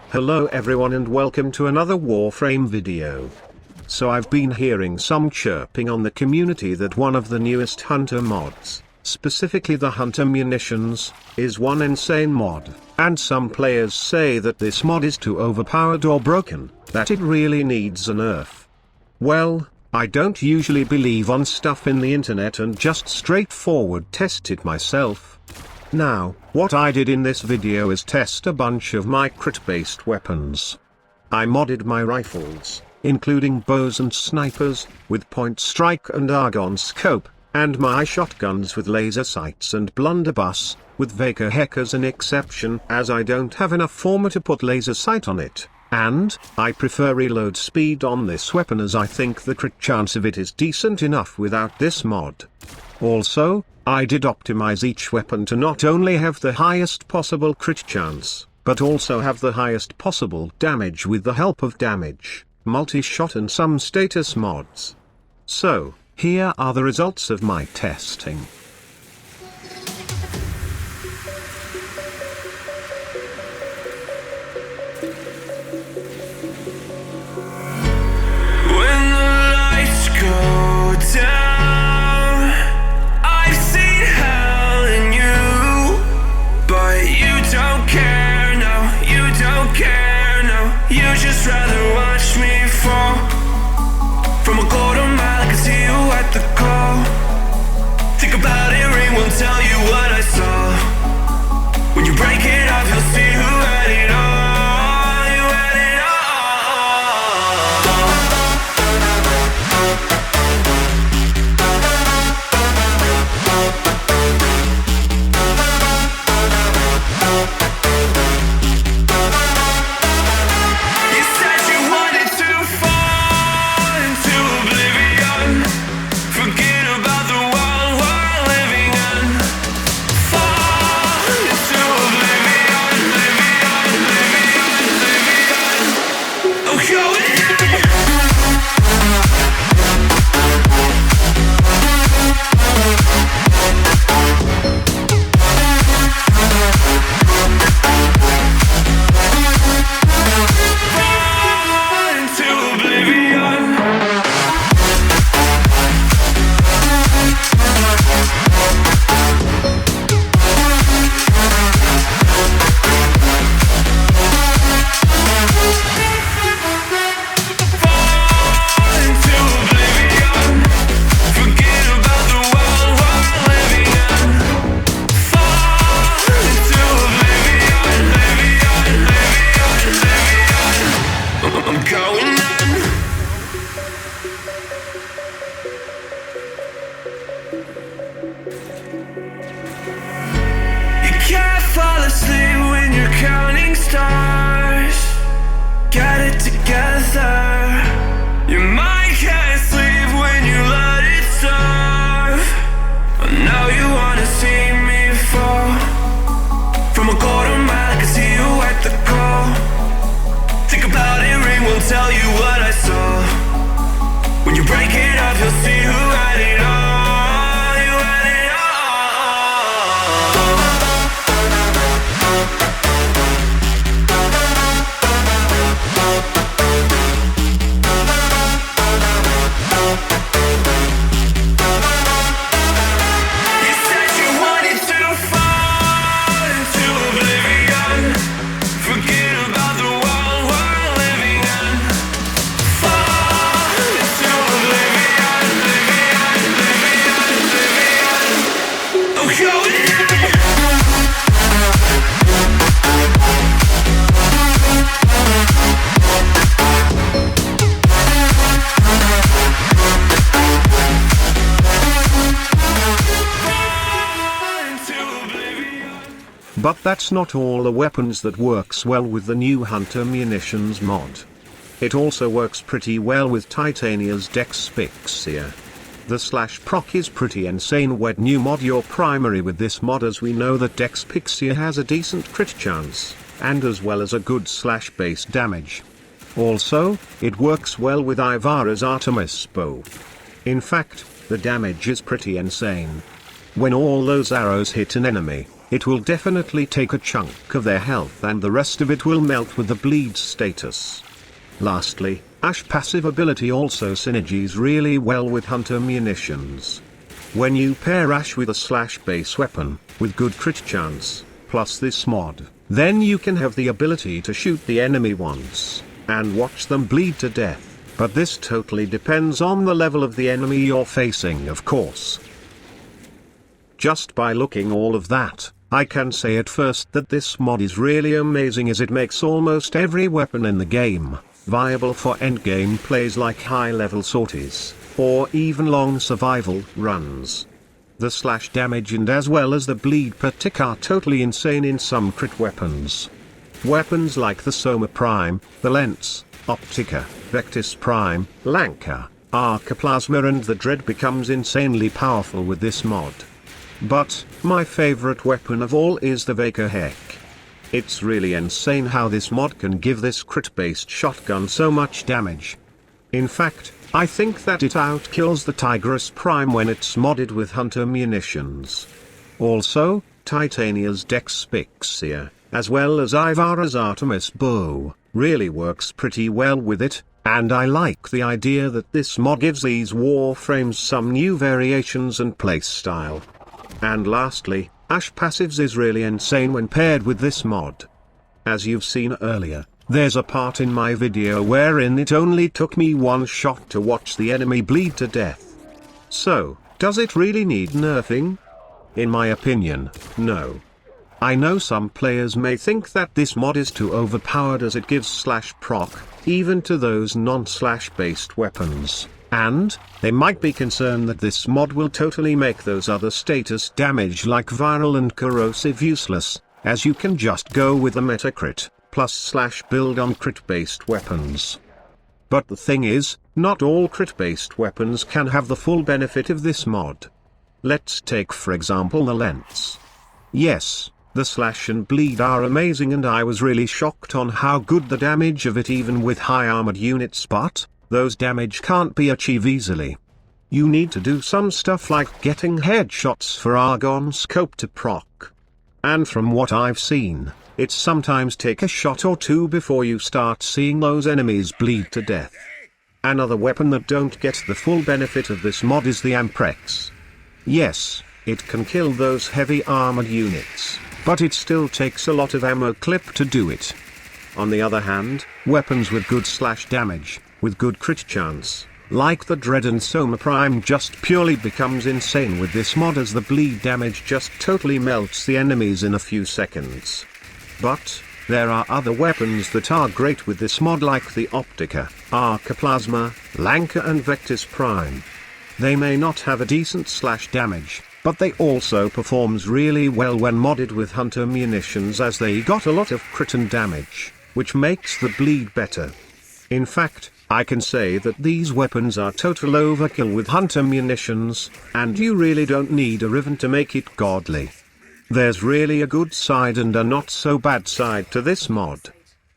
Hello everyone and welcome to another Warframe video. So I've been hearing some chirping on the community that one of the newest Hunter mods, specifically the Hunter Munitions, is one insane mod, and some players say that this mod is too overpowered or broken, that it really needs a nerf. Well, I don't usually believe on stuff in the internet and just straightforward test it myself. Now, what I did in this video is test a bunch of my crit-based weapons. I modded my rifles, including bows and snipers, with point strike and argon scope, and my shotguns with laser sights and blunderbuss, with Vega Heck as an exception as I don't have enough former to put laser sight on it, and I prefer reload speed on this weapon as I think the crit chance of it is decent enough without this mod. Also, I did optimize each weapon to not only have the highest possible crit chance, but also have the highest possible damage with the help of damage, multi-shot and some status mods. So, here are the results of my testing. When the lights go down, you just rather watch me fall. From a quarter mile I can see you at the call. Think about it, ring won't tell you what I saw. When you break it off you'll see who had it all. You had it all. Fall asleep when you're counting stars. Get it together. Your mind can't sleep when you let it starve. Now you wanna see me fall. From a quarter mile I can see you at the call. Think about it, ring won't tell you what I saw. When you break it off you'll see who had it all. But that's not all the weapons that works well with the new Hunter Munitions mod. It also works pretty well with Titania's Dexpixia. The /proc is pretty insane when you mod your primary with this mod, as we know that Dexpixia has a decent crit chance, and as well as a good /base damage. Also, it works well with Ivara's Artemis bow. In fact, the damage is pretty insane. When all those arrows hit an enemy, it will definitely take a chunk of their health and the rest of it will melt with the bleed status. Lastly, Ash passive ability also synergies really well with Hunter Munitions. When you pair Ash with a slash base weapon, with good crit chance, plus this mod, then you can have the ability to shoot the enemy once, and watch them bleed to death, but this totally depends on the level of the enemy you're facing, of course. Just by looking all of that, I can say at first that this mod is really amazing as it makes almost every weapon in the game viable for endgame plays like high-level sorties, or even long survival runs. The slash damage and as well as the bleed per tick are totally insane in some crit weapons. Weapons like the Soma Prime, the Lens, Optica, Vectis Prime, Lanka, Arca Plasmor and the Dread becomes insanely powerful with this mod. But, my favorite weapon of all is the Vaka Heck. It's really insane how this mod can give this crit-based shotgun so much damage. In fact, I think that it outkills the Tigris Prime when it's modded with Hunter Munitions. Also, Titania's Dexpixia, as well as Ivara's Artemis bow, really works pretty well with it, and I like the idea that this mod gives these Warframes some new variations and playstyle. And lastly, Ash passives is really insane when paired with this mod. As you've seen earlier, there's a part in my video wherein it only took me one shot to watch the enemy bleed to death. So, does it really need nerfing? In my opinion, no. I know some players may think that this mod is too overpowered as it gives slash proc, even to those non-slash based weapons, and they might be concerned that this mod will totally make those other status damage like viral and corrosive useless, as you can just go with the metacrit, plus slash build on crit based weapons. But the thing is, not all crit based weapons can have the full benefit of this mod. Let's take for example the Lens. Yes, the slash and bleed are amazing and I was really shocked on how good the damage of it even with high armored units, but those damage can't be achieved easily. You need to do some stuff like getting headshots for Argon scope to proc. And from what I've seen, it's sometimes take a shot or two before you start seeing those enemies bleed to death. Another weapon that don't get the full benefit of this mod is the Amprex. Yes, it can kill those heavy armored units, but it still takes a lot of ammo clip to do it. On the other hand, weapons with good slash damage, with good crit chance, like the Dread and Soma Prime just purely becomes insane with this mod as the bleed damage just totally melts the enemies in a few seconds. But, there are other weapons that are great with this mod like the Optica, Arca Plasma, Lanka and Vectis Prime. They may not have a decent slash damage, but they also performs really well when modded with Hunter Munitions as they got a lot of crit and damage, which makes the bleed better. In fact, I can say that these weapons are total overkill with Hunter Munitions, and you really don't need a Riven to make it godly. There's really a good side and a not so bad side to this mod.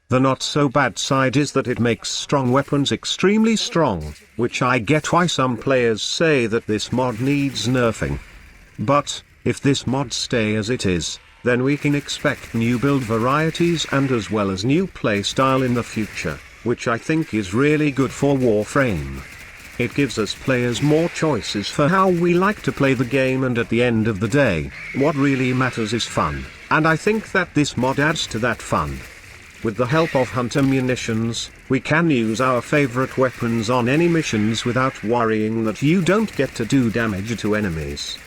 The not so bad side is that it makes strong weapons extremely strong, which I get why some players say that this mod needs nerfing. But, if this mod stay as it is, then we can expect new build varieties and as well as new playstyle in the future, which I think is really good for Warframe. It gives us players more choices for how we like to play the game, and at the end of the day, what really matters is fun, and I think that this mod adds to that fun. With the help of Hunter Munitions, we can use our favorite weapons on any missions without worrying that you don't get to do damage to enemies.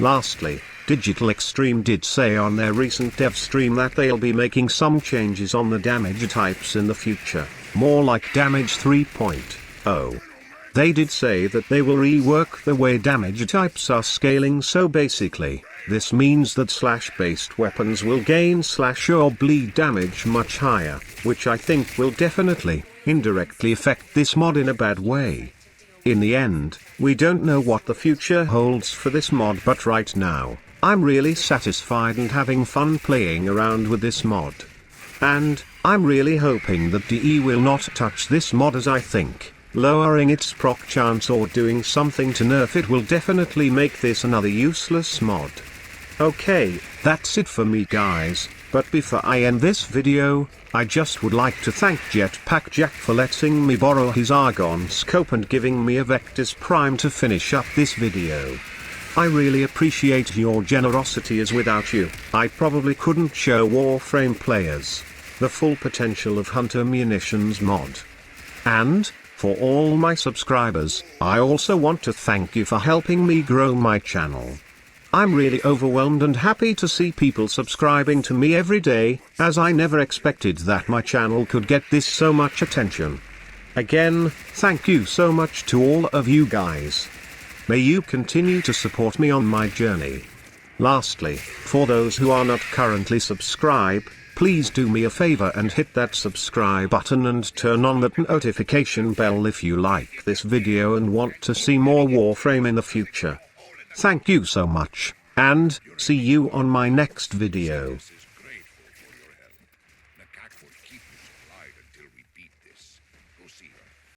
Lastly, Digital Extreme did say on their recent dev stream that they'll be making some changes on the damage types in the future, more like damage 3.0. They did say that they will rework the way damage types are scaling, so basically, this means that slash-based weapons will gain slash or bleed damage much higher, which I think will definitely, indirectly affect this mod in a bad way. In the end, we don't know what the future holds for this mod, but right now, I'm really satisfied and having fun playing around with this mod. And, I'm really hoping that DE will not touch this mod, as I think lowering its proc chance or doing something to nerf it will definitely make this another useless mod. Okay, That's it for me guys, but before I end this video, I just would like to thank Jetpack Jack for letting me borrow his Argon scope and giving me a Vectis Prime to finish up this video. I really appreciate your generosity, as without you, I probably couldn't show Warframe players the full potential of Hunter Munitions mod. And, for all my subscribers, I also want to thank you for helping me grow my channel. I'm really overwhelmed and happy to see people subscribing to me every day, as I never expected that my channel could get this so much attention. Again, thank you so much to all of you guys. May you continue to support me on my journey. Lastly, for those who are not currently subscribed, please do me a favor and hit that subscribe button and turn on that notification bell if you like this video and want to see more Warframe in the future. Thank you so much, and see you on my next video.